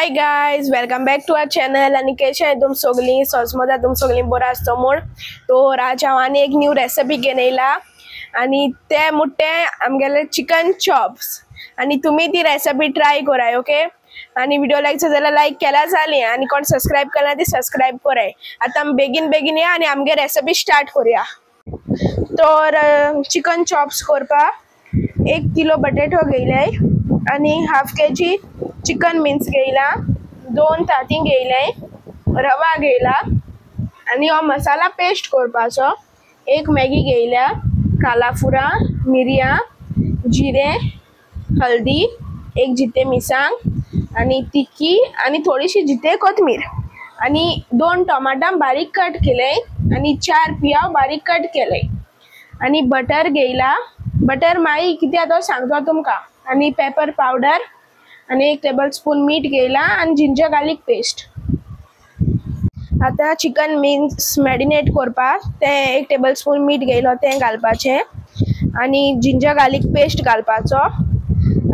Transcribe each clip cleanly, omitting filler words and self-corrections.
Hi guys, welcome back to our channel. आणि कशे आहे तुम सगळी? सोजमोदा तुम सगळी बरं आसतो म्हूण. तो आज हांव आनी एक न्यू रेसिपी घेवन येयला आणि ते मुट्टे आमगेले चिकन चॉप्स. आणि तुम्ही ती रेसिपी ट्राय कराय, ओके? आणि व्हिडिओ लाईक जाल्यार लाईक केला जाली आणि कोण सबस्क्राइब केला ती सबस्क्राइब कराय. आता बेगीन बेगीन या आणि आमगे रेसिपी स्टार्ट करूया. तर चिकन चॉप्स करपा 1 किलो बटाटो घेयले आणि हाफ केजी चिकन मिन्स घेयला, 2 तांती घेयले, रवा घेयला आणि हो मसाला पेस्ट करपाचो. 1 मॅगी घेयल्या, कालाफुरा, मिरयां, जिरे, हल्दी, 1 जिते मिरसांग आणि तिखी आणि थोडीशी जिते कोथमीर आणि 2 टोमाटां बारीक कट केले आणि 4 पियाव बारीक कट केले आणि बटर घेयला. बटर माई किती तो सांगतो तुमका. आणि पेपर पावडर आणि 1 टेबलस्पून मीठ घेयला आणि जिंजर गार्लिक पेस्ट. आता चिकन मिन्स मॅरिनेट करपाक ते 1 टेबलस्पून मीठ घेयलो ते घालपाचे आणि जिंजर गार्लिक पेस्ट घालपाचो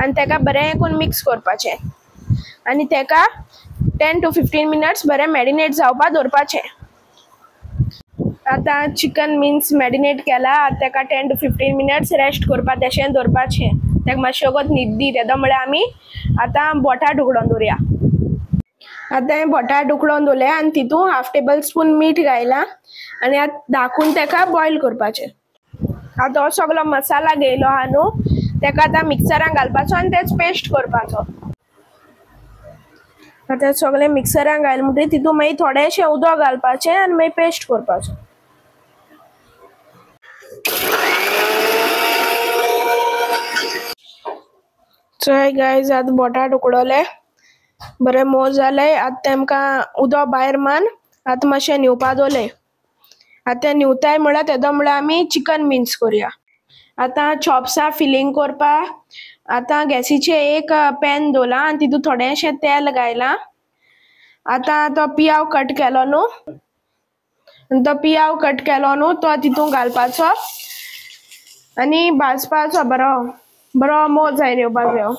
आणि तेका बरें करून मिक्स करपाचे आणि तेका 10 to 15 मिनिट्स बरें मॅरिनेट जावपाक दवरपाचे. आता चिकन मिन्स मॅरिनेट केला. तेका 10 to 15 मिनिट्स रेस्ट करपा तशें दवरपाचें. तेका मातशें वगत न्हीद दी. तेदो म्हळ्यार आमी आता बोटाट उकडोवन दवरया. आता हे बोटाट उकडोवन दवरले आणि तितून हाफ टेबलस्पून मीठ घायला आणि आता धाकून तेका बॉयल करपाचें. आता हो सगळो मसाला घेयलो हा न्हू, तेका आता मिक्सरान घालपाचो आणि तेच पेस्ट करपाचो. आता सगळे मिक्सरान घायल म्हणटकीर तितून मागीर थोडेशें उदक घालपाचें आणि मागीर पेस्ट करपाचो. सो गाइस, आता बोटाट उकडोले, बरें मोव जाले. आता तेमकां उदक भायर मान आता मातशें न्हिवपा दवरले. आता न्हिवताय म्हळ्यार तेदो म्हळ्यार आमी चिकन मिन्स करूया. आता चॉप्सा फिलिंग करपाक आता गॅसीचेर एक पॅन दवरला आणि तितून थोडेशें तेल घायला. आता तो पियाव कट केलो न्हू, तो तितून घालपाचो आणि भाजपाचो. बरो मोव जावन येवपाक जायो.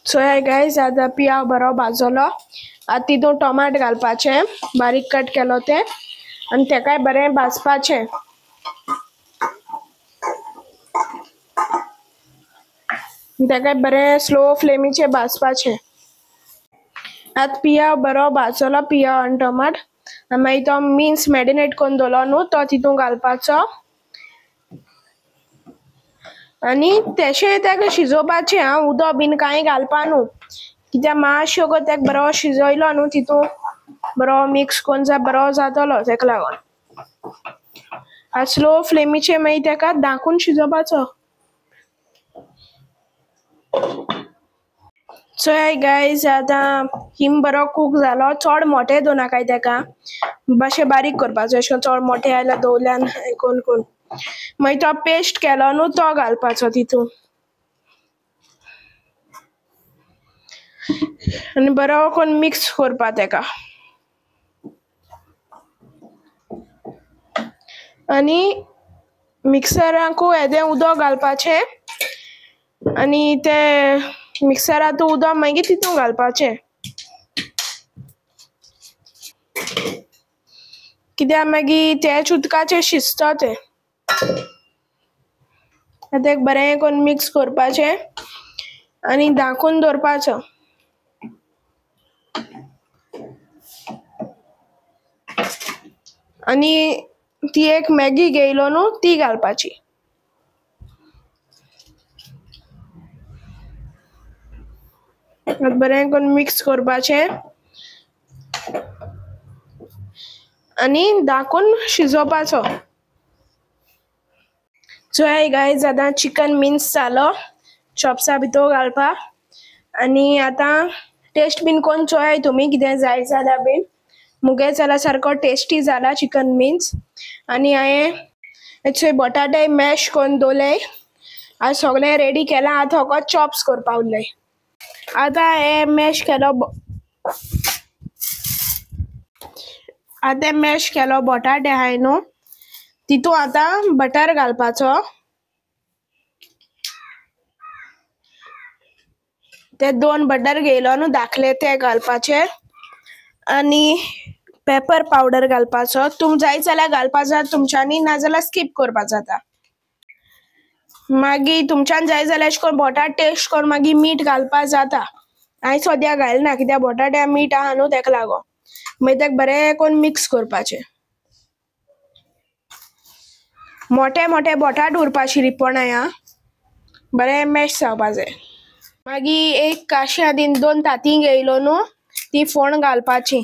सो गाइस, आता पियाव बरो भाजलो. आता तितून टोमाट घालपाचे बारीक कट केलो ते आणि तेकाय बरें भाजपाचें. तेकाय बरें स्लो फ्लेमीचेर भाजपाचें. आता पियाव बरो भाजलो, पियाव आनी टोमाट. मागीर तो मिन्स मॅरिनेट करून दवरलो न्हू तो तितून घालपाचो आणि तेशें तेका शिजोवपाचें. हांव उदक बीन कांय घालपा न्हू, कित्याक मातशें गो तेका बरो शिजयलो न्हू तितून बरो मिक्स करून बरो जातलो. तेका लागोन आतां स्लो फ्लेमीचेर मागीर तेका धाकून शिजोवपाचो. सो गाइस, आता हिम बरो कूक जालो. चड मोठे दवरनाकाय तेका, मातशें बारीक करपाचो. अशें चड मोठे आयल्यार दवरल्यान कोण मागीर तो पेस्ट केलो न्हू तो घालपाचो तितून आणि बरो करून मिक्स करपा तेका. आणि मिक्सराकू येदें उदक घालपाचें आणि ते मिक्सरातूं उदक मागीर तितून घालपाचें, कित्याक मागीर तेच उदकाचेर शिजता तें. तेका बरें करून मिक्स करपाचें आणि धाकून दवरपाचो. आणि ती 1 मॅगी घेयलो न्हू ती घालपाची. बरें करून मिक्स करपाचें आणि धाकून शिजोवपाचो. सो गाइस, आता चिकन मिन्स जालो चॉप्सा भितर घालपाक. आणि आता टेस्ट बीन कोण चोय तुमी कितें जाय जाल्यार बीन. मुगे जाल्यार सारको टेस्टी जाला चिकन मिन्स. आणि हांवें बटाटे मॅश करून दवरले. आज सगळें रेडी केलां. आतां फकत चॉप्स करपा उरले. आता हे मॅश केलो बटाटे आहाय न्हू तितून आता बटर घालपाचो ते 2 बटर घेयलो न्हू धाकले ते घालपाचे आणि पेपर पावडर घालपाचो. तुम जाय जाल्यार घालपा जाता तुमच्यांनी, नाजाल्यार स्कीप करपा जाता. मागीर तुमच्यान जाय जाल्यार अशें करून बोटाट टेस्ट करून मागीर मीठ घालपा जाता. हांवें सद्या घालना कित्याक बोटाट्या मीठ आहा न्हू तेका लागोन. मागीर तेका बरें करून मिक्स करपाचें. मोठे मोठे बोटाट उरपाची रिपणाय आं, बरें मॅश जावपा जाय. मागीर एक काशे हातीन 2 तांतीं घेयलो न्हू ती फोण घालपाची.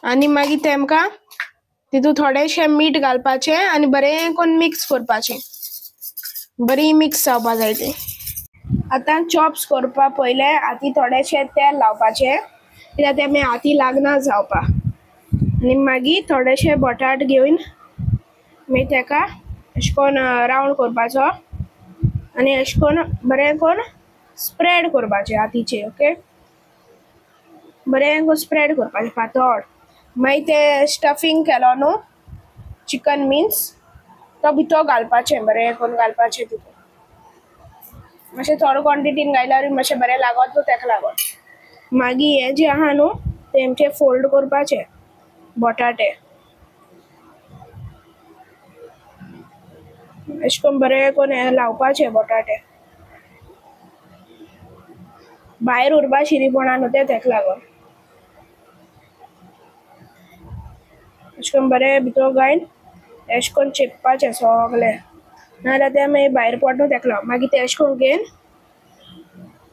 आनी मागीर तेमकां तितून थोडेशें मीठ घालपाचें आनी बरें करून मिक्स करपाचें. बरी मिक्स जावपा जाय ती. आतां चॉप्स करपा पयले हाती थोडेशें तेल लावपाचें कित्याक ते मागीर हाती लागना जावपा. आनी मागीर थोडेशे बोटाट घेवन मागीर तेका अशें करून रावंड करपाचो आनी अशें करून बरें करून स्प्रेड करपाचें हातीचेर. ओके, बरें करून स्प्रेड करपाचें पातळ. मागीर ते स्टफींग केलो न्हू चिकन मिन्स तो भितर घालपाचें, बरें करून घालपाचें तितून. मातशें थोडे क्वॉन्टिटीन घायल्यार मातशें बरें लागत न्हू तेका लागोन. मागीर हें जें आहा न्हू तेंचे फोल्ड करपाचे बोटाटे अशें करून बरें करून हें लावपाचे बोटाटे. भायर उरपा शिरीपणा न्हू तें तेका लागोन. अशें करून बरें भितर घायन अशें करून चेपपाचें सोगलें, नाजाल्यार तें मागीर भायर पडटा न्हू तेका लागोन. मागीर तें अशें करून घेवन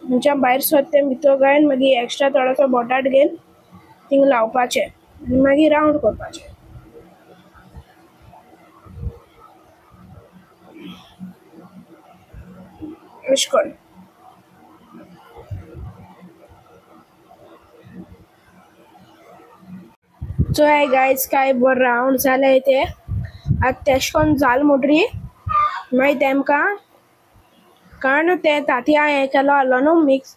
खंयच्या भायर सोद तें भितर घायन मागीर एक्स्ट्रा थोडोसो बोटाट घेवन थिंग लावपाचें आनी मागीर रावंड करपाचें. अशें करून चोय गायज काय बरें रावंड जालें तें. आतां तेशें करून जाल म्हणटरी मागीर तेमकां काण तें तांतयां हें केलो आहलो न्हू मिक्स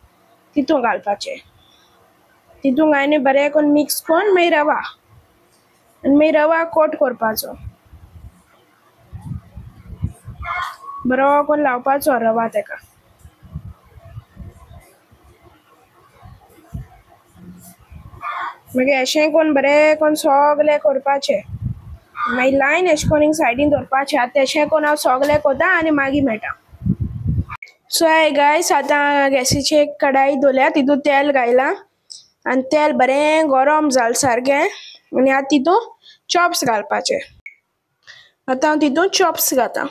तितून घालपाचें. तितून घायन बरें करून मिक्स करून मागीर रवा आनी मागीर रवा कोट करपाचो. बरो करून लावपाचो रवा तेका. मागीर अशें करून बरें करून सोगलें करपाचें. मागीर लायन अशें करून हिंग सायडीन दवरपाचें. आतां तेशें करून हांव सोगलें कोता आनी मागीर मेळटा. सो हाय गायज आतां गॅसीचेर एक कढाई दवरल्या तितून तेल घायलां आनी तेल बरें गरम जालें सारकें आनी आतां तितून चॉप्स घालपाचे. आतां हांव तितून चॉप्स घालतां.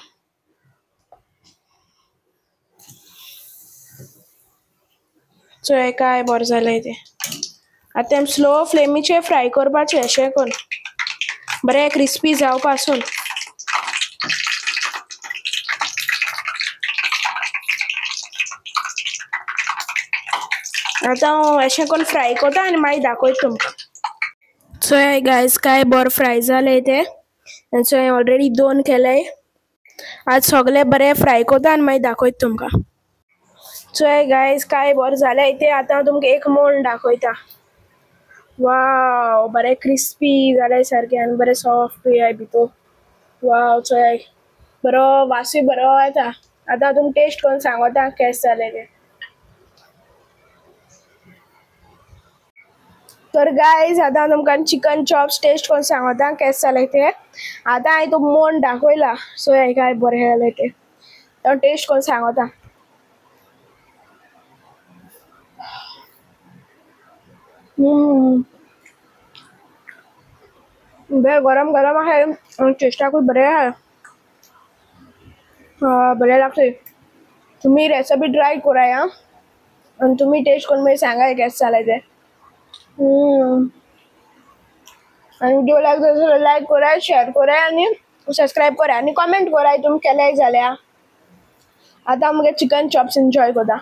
चोय काय बरें जालें तें. आतां तें स्लो फ्लेमीचेर फ्राय करपाचें अशें करून बरें क्रिस्पी जावपासून. आतां हांव अशें करून फ्राय कोता आनी मागीर दाखयता तुमकां. चोय गायज काय बरें फ्राय जालें तें. सो हांवें ऑलरेडी 2 केल्याय. आतां सोगलें बरें फ्राय कोता आनी मागीर दाखयता तुमकां. चोय गायज काय बरें जालें तें. आतां हांव तुमकां एक मोड दाखयता. वाव, बरें क्रिस्पी जालें सारकें आनी बरें सॉफ्टूय आहाय भितर. वाव चोय बरो वासूय बरो येता. आतां हांव तुमकां टेस्ट करून सांगोता केशें जालें तें. तर गायज आतां हांव तुमकां चिकन चॉप्स टेस्ट करून सांगोता केशें जालें तें. आतां हांवें तो मोड दाखयला सो हें काय बरें जालें तें. हांव टेस्ट करून सांगोता. बरें गरम गरम आहाय आनी टेस्टाकूय बरें आहाय. बरें लागता. तुमी रेसिपी ट्राय कराय आं आनी तुमी टेस्ट करून मागीर सांगाय केशें जालें तें. आनी विडियो लायक जाल्यार लायक कराय, शेअर कराय आनी सबस्क्रायब कराय आनी कमेंट कराय तुमी केल्याय जाल्यार. आतां हांव मुगे चिकन चॉप्स एन्जॉय कोता.